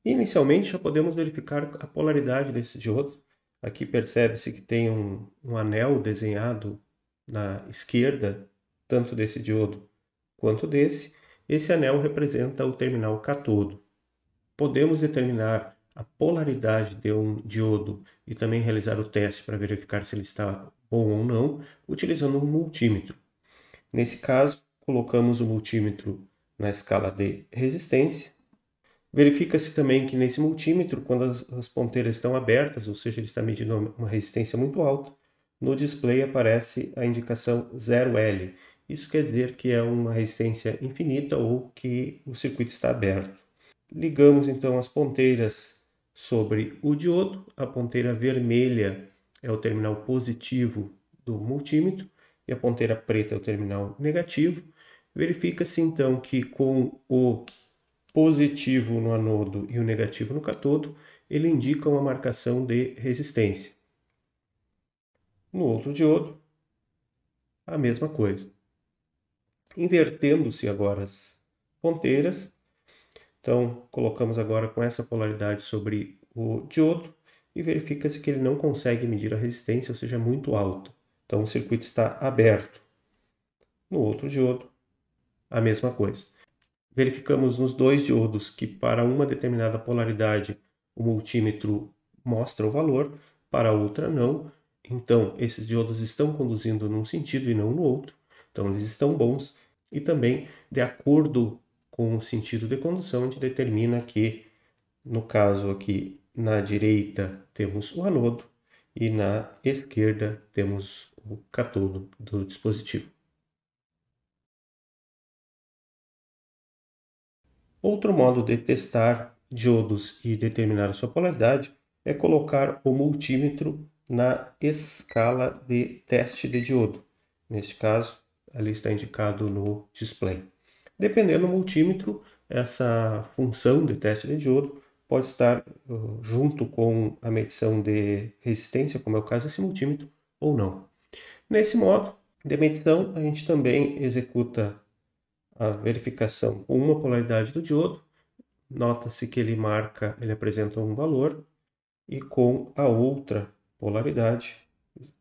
Inicialmente, já podemos verificar a polaridade desse diodo. Aqui percebe-se que tem um anel desenhado na esquerda, tanto desse diodo quanto desse. Esse anel representa o terminal catodo. Podemos determinar a polaridade de um diodo e também realizar o teste para verificar se ele está bom ou não, utilizando um multímetro. Nesse caso, colocamos o multímetro na escala de resistência. Verifica-se também que nesse multímetro, quando as ponteiras estão abertas, ou seja, ele está medindo uma resistência muito alta, no display aparece a indicação 0L. Isso quer dizer que é uma resistência infinita ou que o circuito está aberto. Ligamos então as ponteiras sobre o diodo. A ponteira vermelha é o terminal positivo do multímetro e a ponteira preta é o terminal negativo. Verifica-se então que com o positivo no anodo e o negativo no catodo, ele indica uma marcação de resistência. No outro diodo, a mesma coisa. Invertendo-se agora as ponteiras, então colocamos agora com essa polaridade sobre o diodo e verifica-se que ele não consegue medir a resistência, ou seja, é muito alta. Então o circuito está aberto. No outro diodo, a mesma coisa. Verificamos nos dois diodos que para uma determinada polaridade o multímetro mostra o valor, para outra não. Então esses diodos estão conduzindo num sentido e não no outro. Então eles estão bons e também de acordo com o sentido de condução a gente determina que, no caso aqui, na direita temos o anodo e na esquerda temos o catodo do dispositivo. Outro modo de testar diodos e determinar a sua polaridade é colocar o multímetro na escala de teste de diodo. Neste caso, ali está indicado no display. Dependendo do multímetro, essa função de teste de diodo pode estar junto com a medição de resistência, como é o caso desse multímetro, ou não. Nesse modo de medição, a gente também executa a verificação com uma polaridade do diodo. Nota-se que ele apresenta um valor, e com a outra polaridade,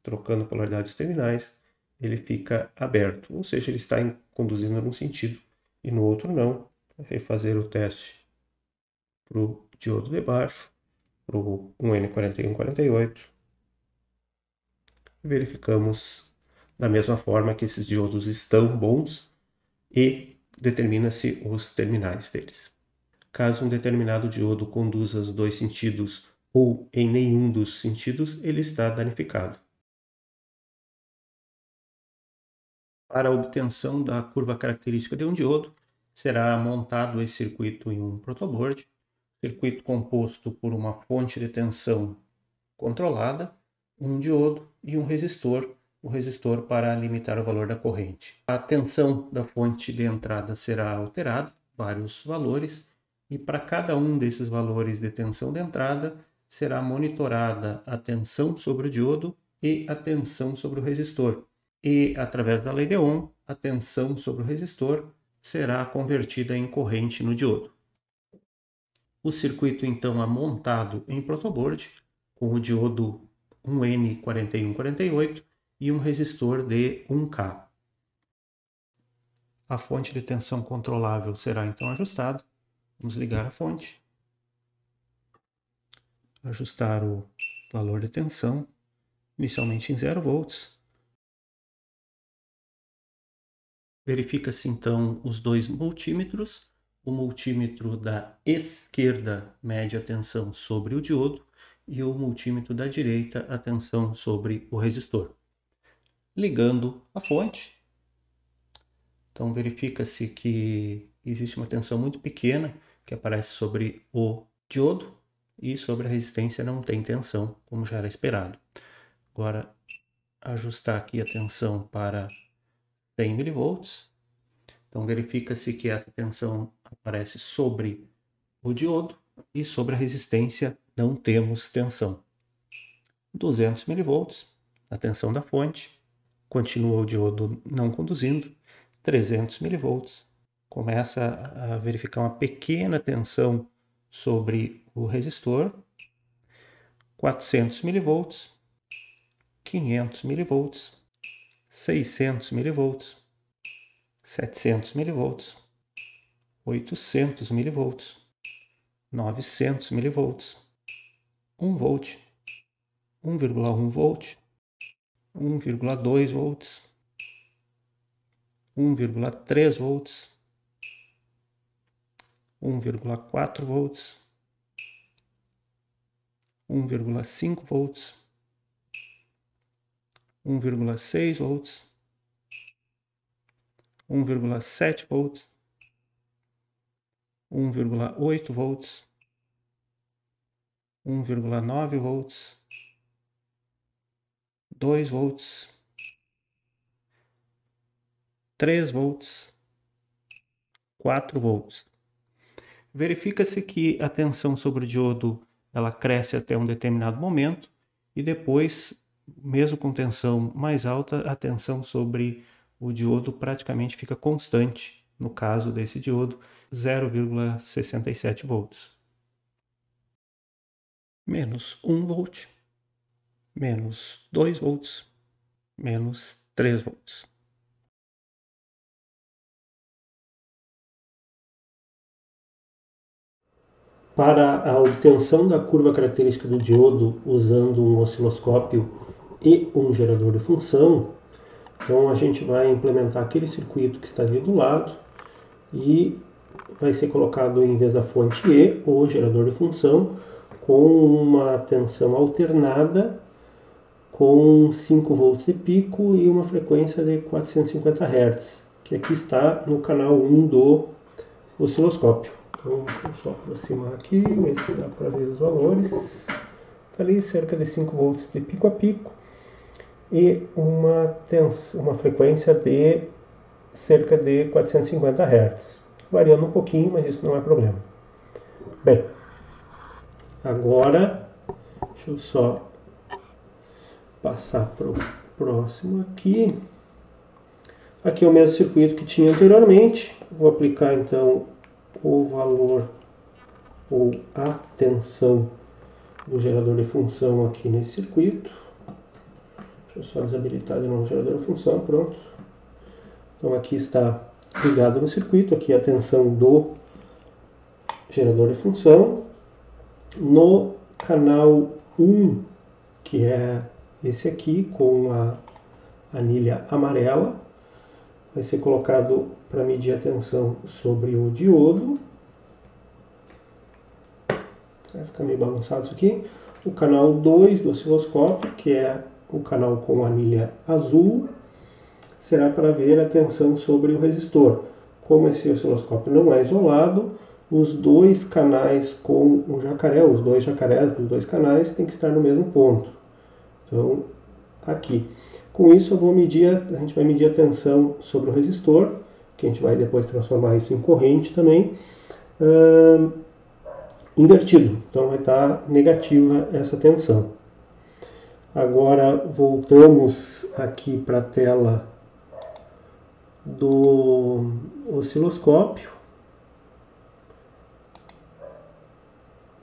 trocando polaridades terminais, ele fica aberto, ou seja, ele está conduzindo num sentido e no outro não. Refazer o teste para o diodo de baixo, para o 1N4148. Verificamos da mesma forma que esses diodos estão bons e determina-se os terminais deles. Caso um determinado diodo conduza os dois sentidos ou em nenhum dos sentidos, ele está danificado. Para a obtenção da curva característica de um diodo, será montado esse circuito em um protoboard, circuito composto por uma fonte de tensão controlada, um diodo e um resistor, o resistor para limitar o valor da corrente. A tensão da fonte de entrada será alterada, vários valores, e para cada um desses valores de tensão de entrada será monitorada a tensão sobre o diodo e a tensão sobre o resistor. E, através da lei de Ohm, a tensão sobre o resistor será convertida em corrente no diodo. O circuito, então, é montado em protoboard, com o diodo 1N4148 e um resistor de 1K. A fonte de tensão controlável será, então, ajustada. Vamos ligar a fonte. Ajustar o valor de tensão, inicialmente em 0 volts. Verifica-se então os dois multímetros. O multímetro da esquerda mede a tensão sobre o diodo e o multímetro da direita a tensão sobre o resistor. Ligando a fonte, então verifica-se que existe uma tensão muito pequena que aparece sobre o diodo e sobre a resistência não tem tensão, como já era esperado. Agora, ajustar aqui a tensão para 100 mV. Então verifica-se que essa tensão aparece sobre o diodo e sobre a resistência não temos tensão. 200 mV, a tensão da fonte, continua o diodo não conduzindo. 300 mV, começa a verificar uma pequena tensão sobre o resistor, 400 mV, 500 mV, 600 mV, 700 mV, 800 mV, 900 mV, 1 volt, 1,1 volt, 1,2 volts, 1,3 volts, 1,4 volts, 1,5 volts, 1,6 volts, 1,7 volts, 1,8 volts, 1,9 volts, 2 volts, 3 volts, 4 volts. Verifica-se que a tensão sobre o diodo ela cresce até um determinado momento e depois, mesmo com tensão mais alta, a tensão sobre o diodo praticamente fica constante, no caso desse diodo, 0,67 volts. Menos 1 volt, menos 2 volts, menos 3 volts. Para a obtenção da curva característica do diodo usando um osciloscópio e um gerador de função, então a gente vai implementar aquele circuito que está ali do lado e vai ser colocado em vez da fonte E o gerador de função com uma tensão alternada com 5 volts de pico e uma frequência de 450 Hz, que aqui está no canal 1 do osciloscópio. Então, deixa eu só aproximar aqui, ver se dá para ver os valores. Está ali cerca de 5 volts de pico a pico e uma frequência de cerca de 450 Hz. Variando um pouquinho, mas isso não é problema. Bem, agora, deixa eu só passar para o próximo aqui. Aqui é o mesmo circuito que tinha anteriormente. Vou aplicar então o valor ou a tensão do gerador de função aqui nesse circuito. Deixa eu só desabilitar de novo o gerador de função, pronto. Então aqui está ligado no circuito, aqui a tensão do gerador de função. No canal 1, que é esse aqui, com a anilha amarela, vai ser colocado para medir a tensão sobre o diodo. Vai ficar meio bagunçado isso aqui. O canal 2 do osciloscópio, que é o canal com anilha azul, será para ver a tensão sobre o resistor. Como esse osciloscópio não é isolado, os dois canais com o jacaré, os dois jacarés dos dois canais, tem que estar no mesmo ponto. Então, aqui. Com isso, a gente vai medir a tensão sobre o resistor, que a gente vai depois transformar isso em corrente também, invertido. Então, vai estar negativa essa tensão. Agora, voltamos aqui para a tela do osciloscópio.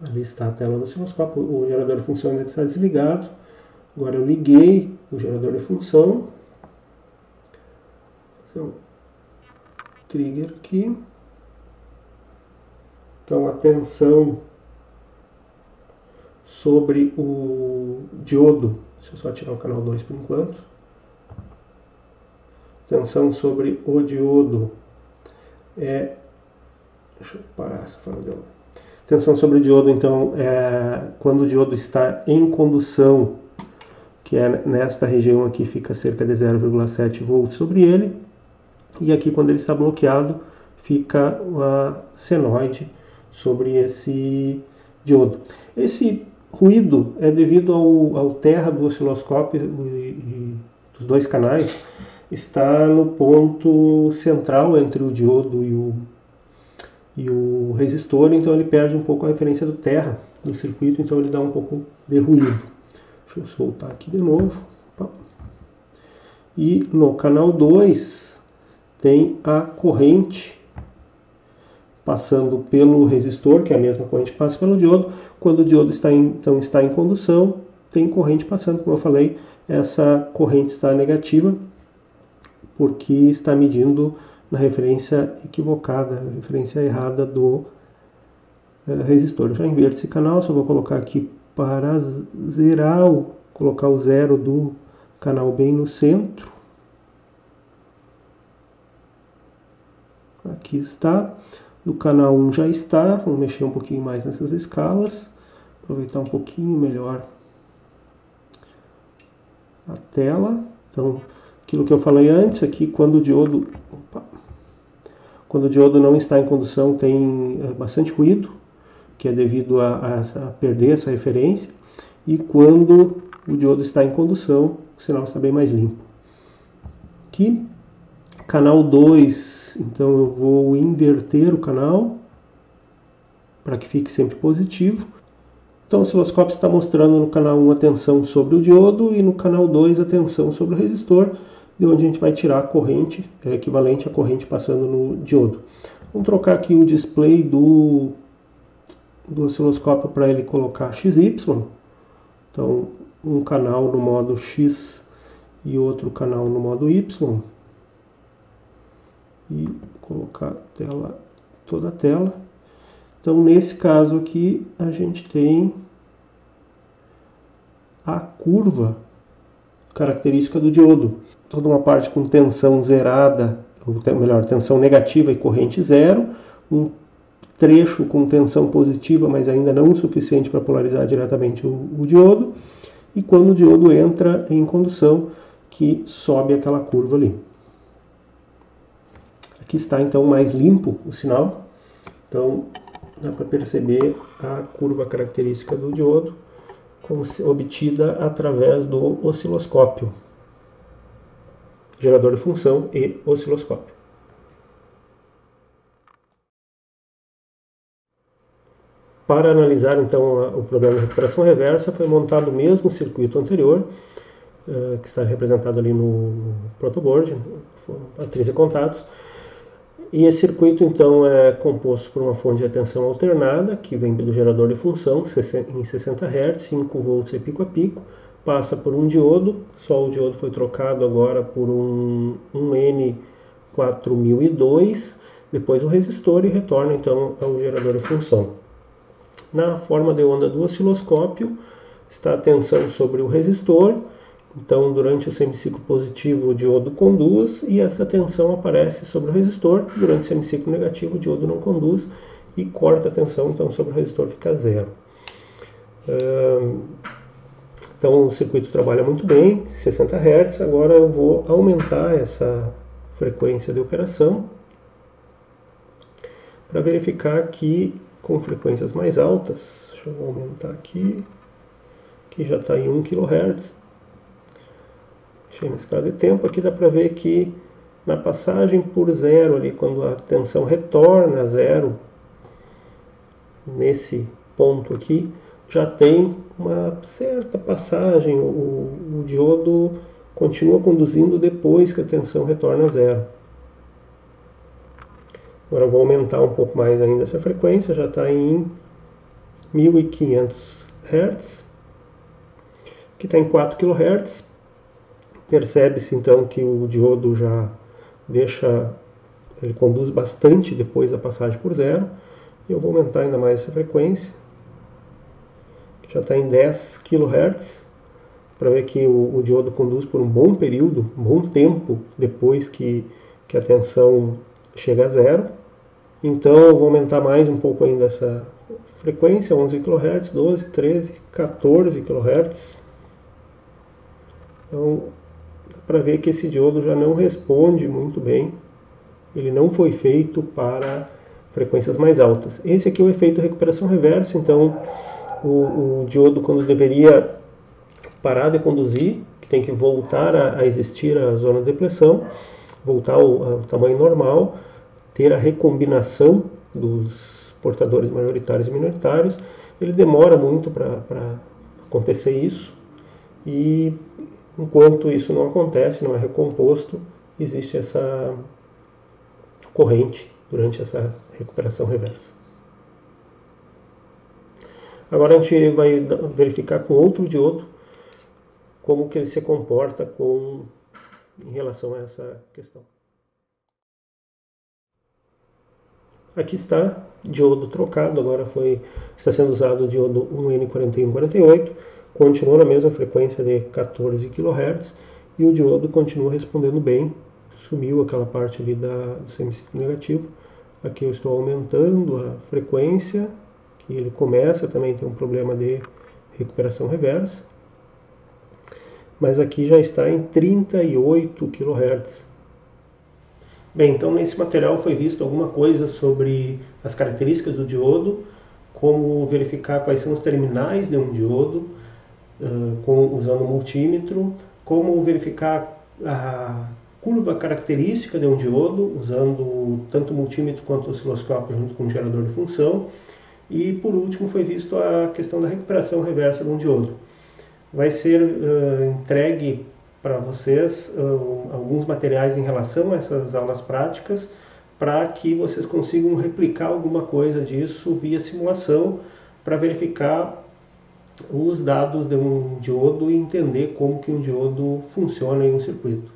Ali está a tela do osciloscópio. O gerador de função ainda está desligado. Agora eu liguei o gerador de função. Vou fazer um trigger aqui. Então a tensão sobre o diodo, deixa eu só tirar o canal 2 por enquanto. Tensão sobre o diodo é... Deixa eu parar essa forma de... Tensão sobre o diodo, então, é quando o diodo está em condução, que é nesta região aqui, fica cerca de 0,7 volts sobre ele. E aqui, quando ele está bloqueado, fica a senoide sobre esse diodo. Esse ruído é devido ao terra do osciloscópio e dos dois canais. Está no ponto central entre o diodo e o resistor, então ele perde um pouco a referência do terra do circuito, então ele dá um pouco de ruído. Deixa eu soltar aqui de novo. E no canal 2 tem a corrente passando pelo resistor, que é a mesma corrente que passa pelo diodo. Quando o diodo está em condução, tem corrente passando, como eu falei, essa corrente está negativa, porque está medindo na referência equivocada, referência errada do resistor. Eu já inverto esse canal, só vou colocar aqui para zerar, colocar o zero do canal bem no centro. Aqui está. Do canal 1 já está. Vamos mexer um pouquinho mais nessas escalas. Aproveitar um pouquinho melhor a tela. Então, aquilo que eu falei antes aqui, quando o diodo não está em condução, tem bastante ruído, que é devido a perder essa referência. E quando o diodo está em condução, o sinal está bem mais limpo. Aqui, canal 2, então eu vou inverter o canal para que fique sempre positivo. Então o osciloscópio está mostrando no canal 1 a tensão sobre o diodo e no canal 2 a tensão sobre o resistor, de onde a gente vai tirar a corrente, equivalente à corrente passando no diodo. Vamos trocar aqui o display do osciloscópio para ele colocar XY. Então um canal no modo X e outro canal no modo Y. E colocar toda a tela. Então nesse caso aqui a gente tem a curva característica do diodo. Toda uma parte com tensão zerada, ou melhor, tensão negativa e corrente zero, um trecho com tensão positiva, mas ainda não o suficiente para polarizar diretamente o diodo, e quando o diodo entra em condução, que sobe aquela curva ali. Aqui está então mais limpo o sinal, então dá para perceber a curva característica do diodo obtida através do osciloscópio, gerador de função e osciloscópio. Para analisar então o problema de recuperação reversa, foi montado o mesmo circuito anterior, que está representado ali no protoboard, matriz de contatos. E esse circuito então é composto por uma fonte de tensão alternada, que vem do gerador de função em 60 Hz, 5 volts e pico a pico, passa por um diodo, só o diodo foi trocado agora por um N4002, depois o resistor e retorna então ao gerador de função. Na forma de onda do osciloscópio está a tensão sobre o resistor. Então, durante o semiciclo positivo, o diodo conduz e essa tensão aparece sobre o resistor. Durante o semiciclo negativo, o diodo não conduz e corta a tensão, então sobre o resistor fica zero. Então, o circuito trabalha muito bem, 60 Hz. Agora eu vou aumentar essa frequência de operação para verificar que com frequências mais altas, deixa eu aumentar aqui, que já está em 1 kHz. Deixei na escala de tempo, aqui dá para ver que na passagem por zero, ali, quando a tensão retorna a zero, nesse ponto aqui, já tem uma certa passagem, o diodo continua conduzindo depois que a tensão retorna a zero. Agora eu vou aumentar um pouco mais ainda essa frequência, já está em 1500 Hz, aqui está em 4 kHz. Percebe-se então que o diodo já ele conduz bastante depois da passagem por zero. Eu vou aumentar ainda mais essa frequência, que já está em 10 kHz, para ver que o diodo conduz por um bom período, um bom tempo depois que a tensão chega a zero. Então eu vou aumentar mais um pouco ainda essa frequência, 11 kHz, 12, 13, 14 kHz. Então, para ver que esse diodo já não responde muito bem, ele não foi feito para frequências mais altas. Esse aqui é o efeito recuperação reversa, então o diodo, quando deveria parar de conduzir, que tem que voltar a existir a zona de depleção, voltar ao tamanho normal, ter a recombinação dos portadores maioritários e minoritários, ele demora muito para acontecer isso, e enquanto isso não acontece, não é recomposto, existe essa corrente durante essa recuperação reversa. Agora a gente vai verificar com outro diodo como que ele se comporta em relação a essa questão. Aqui está diodo trocado, agora está sendo usado o diodo 1N4148, continua na mesma frequência de 14 kHz e o diodo continua respondendo bem, sumiu aquela parte ali do semiciclo negativo. Aqui eu estou aumentando a frequência, que ele começa também a ter um problema de recuperação reversa, mas aqui já está em 38 kHz. Bem, então nesse material foi visto alguma coisa sobre as características do diodo, como verificar quais são os terminais de um diodo, usando o multímetro, como verificar a curva característica de um diodo, usando tanto o multímetro quanto o osciloscópio junto com o gerador de função, e por último foi visto a questão da recuperação reversa de um diodo. Vai ser entregue para vocês alguns materiais em relação a essas aulas práticas, para que vocês consigam replicar alguma coisa disso via simulação, para verificar os dados de um diodo e entender como que um diodo funciona em um circuito.